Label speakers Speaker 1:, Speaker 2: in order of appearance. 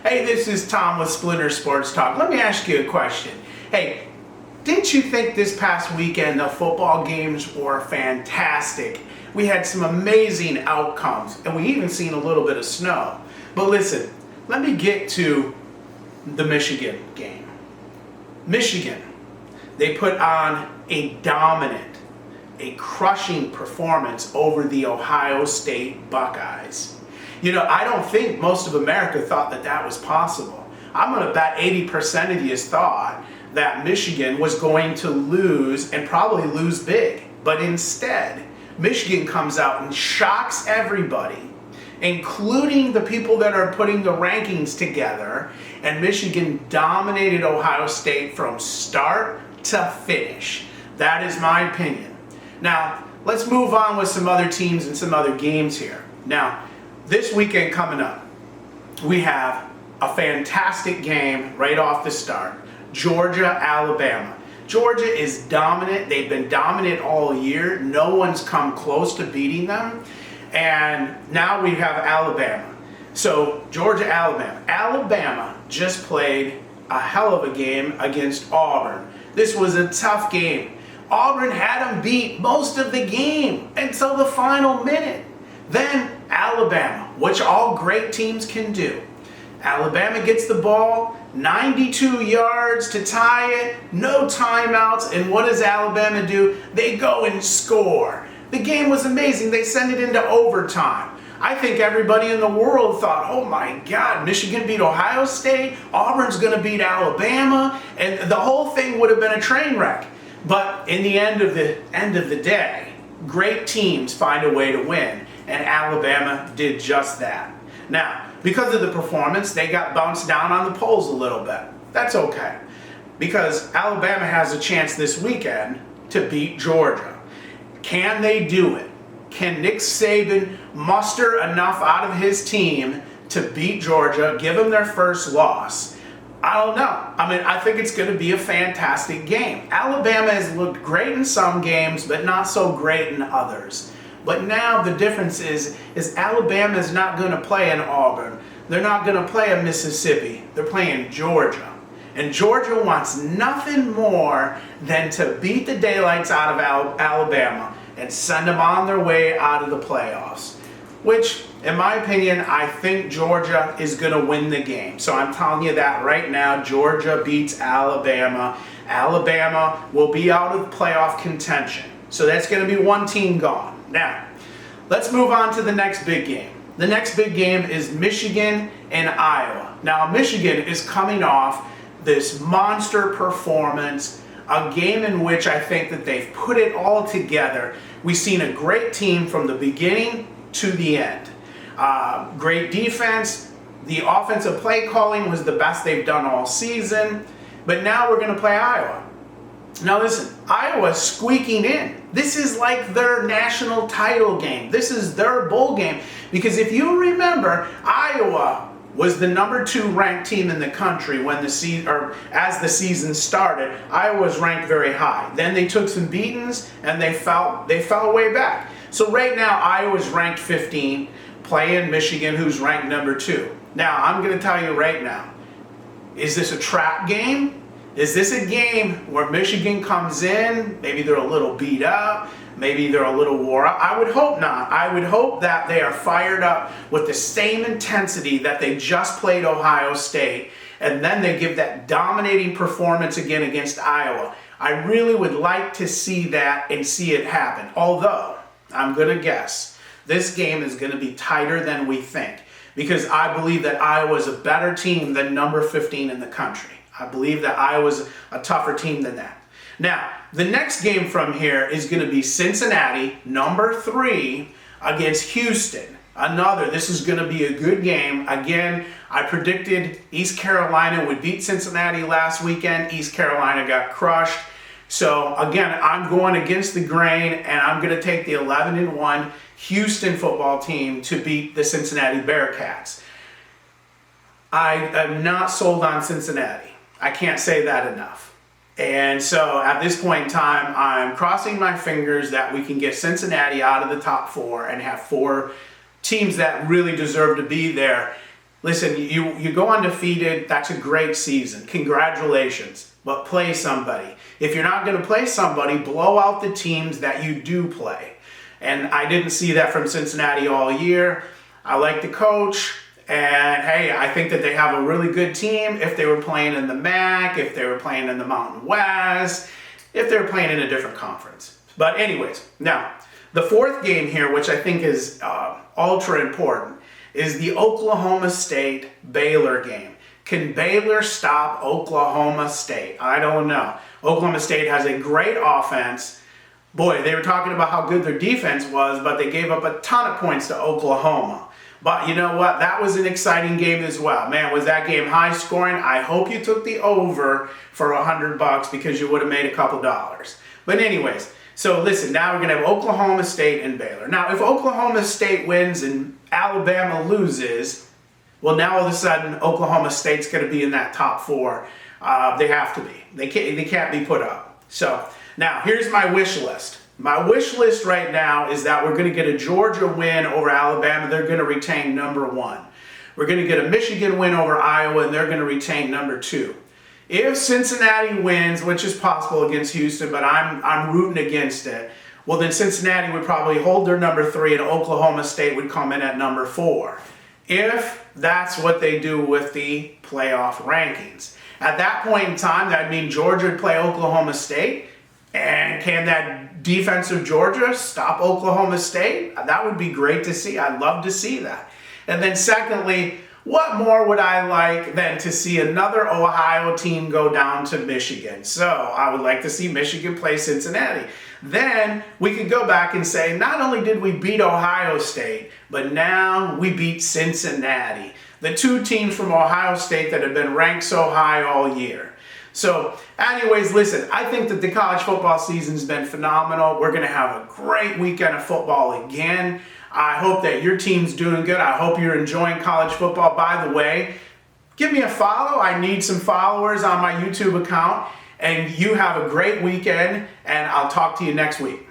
Speaker 1: Hey, this is Tom with Splinter Sports Talk. Let me ask you a question. Hey, didn't you think this past weekend the football games were fantastic? We had some amazing outcomes, and we even seen a little bit of snow. But listen, let me get to the Michigan game. Michigan, they put on a dominant, a crushing performance over the Ohio State Buckeyes. You know, I don't think most of America thought that that was possible. I'm going to bet 80% of you thought that Michigan was going to lose and probably lose big. But instead, Michigan comes out and shocks everybody, including the people that are putting the rankings together, and Michigan dominated Ohio State from start to finish. That is my opinion. Now, let's move on with some other teams and some other games here. Now, this weekend coming up, we have a fantastic game right off the start. Georgia, Alabama. Georgia is dominant. They've been dominant all year. No one's come close to beating them. And now we have Alabama. So, Georgia, Alabama. Alabama just played a hell of a game against Auburn. This was a tough game. Auburn had them beat most of the game until the final minute. Then Alabama, which all great teams can do. Alabama gets the ball, 92 yards to tie it, no timeouts, and what does Alabama do? They go and score. The game was amazing. They send it into overtime. I think everybody in the world thought, oh my God, Michigan beat Ohio State, Auburn's going to beat Alabama, and the whole thing would have been a train wreck. But in the end of the day, great teams find a way to win. And Alabama did just that. Now, because of the performance, they got bounced down on the polls a little bit. That's okay. Because Alabama has a chance this weekend to beat Georgia. Can they do it? Can Nick Saban muster enough out of his team to beat Georgia, give them their first loss? I don't know. I mean, I think it's going to be a fantastic game. Alabama has looked great in some games, but not so great in others. But now the difference is Alabama is not going to play in Auburn. They're not going to play in Mississippi. They're playing Georgia. And Georgia wants nothing more than to beat the daylights out of Alabama and send them on their way out of the playoffs. Which, in my opinion, I think Georgia is going to win the game. So I'm telling you that right now. Georgia beats Alabama. Alabama will be out of playoff contention. So that's going to be one team gone. Now, let's move on to the next big game. The next big game is Michigan and Iowa. Now, Michigan is coming off this monster performance, a game in which I think that they've put it all together. We've seen a great team from the beginning to the end. Great defense. The offensive play calling was the best they've done all season. But now we're going to play Iowa. Now listen, Iowa's squeaking in. This is like their national title game. This is their bowl game. Because if you remember, Iowa was the number 2 ranked team in the country when the season, or as the season started. Iowa was ranked very high. Then they took some beatings and they fell way back. So right now Iowa's ranked 15, playing Michigan, who's ranked number 2. Now I'm going to tell you right now, is this a trap game? Is this a game where Michigan comes in, maybe they're a little beat up, maybe they're a little wore out? I would hope not. I would hope that they are fired up with the same intensity that they just played Ohio State, and then they give that dominating performance again against Iowa. I really would like to see that and see it happen. Although, I'm going to guess, this game is going to be tighter than we think, because I believe that Iowa is a better team than number 15 in the country. I believe that Iowa's a tougher team than that. Now, the next game from here is going to be Cincinnati, number 3, against Houston. This is going to be a good game. Again, I predicted East Carolina would beat Cincinnati last weekend. East Carolina got crushed. So, again, I'm going against the grain, and I'm going to take the 11-1 Houston football team to beat the Cincinnati Bearcats. I am not sold on Cincinnati. I can't say that enough. And so at this point in time, I'm crossing my fingers that we can get Cincinnati out of the top 4 and have 4 teams that really deserve to be there. Listen, you go undefeated, that's a great season. Congratulations. But play somebody. If you're not going to play somebody, blow out the teams that you do play. And I didn't see that from Cincinnati all year. I like the coach. And hey, I think that they have a really good team if they were playing in the MAC, if they were playing in the Mountain West, if they were playing in a different conference. But anyways, now, the fourth game here, which I think is ultra important, is the Oklahoma State Baylor game. Can Baylor stop Oklahoma State? I don't know. Oklahoma State has a great offense. Boy, they were talking about how good their defense was, but they gave up a ton of points to Oklahoma. But you know what? That was an exciting game as well. Man, was that game high scoring? I hope you took the over for $100 because you would have made a couple dollars. But anyways, so listen, now we're going to have Oklahoma State and Baylor. Now, if Oklahoma State wins and Alabama loses, well, now all of a sudden, Oklahoma State's going to be in that top four. They have to be. They can't be put up. So now, here's my wish list. My wish list right now is that we're going to get a Georgia win over Alabama. They're going to retain number 1. We're going to get a Michigan win over Iowa, and they're going to retain number 2. If Cincinnati wins, which is possible against Houston, but I'm rooting against it, well, then Cincinnati would probably hold their number 3, and Oklahoma State would come in at number 4. If that's what they do with the playoff rankings. At that point in time, that would mean Georgia would play Oklahoma State. And can that defensive Georgia stop Oklahoma State? That would be great to see. I'd love to see that. And then secondly, what more would I like than to see another Ohio team go down to Michigan? So I would like to see Michigan play Cincinnati. Then we could go back and say, not only did we beat Ohio State, but now we beat Cincinnati. The 2 teams from Ohio State that have been ranked so high all year. So anyways, listen, I think that the college football season's been phenomenal. We're going to have a great weekend of football again. I hope that your team's doing good. I hope you're enjoying college football. By the way, give me a follow. I need some followers on my YouTube account. And you have a great weekend, and I'll talk to you next week.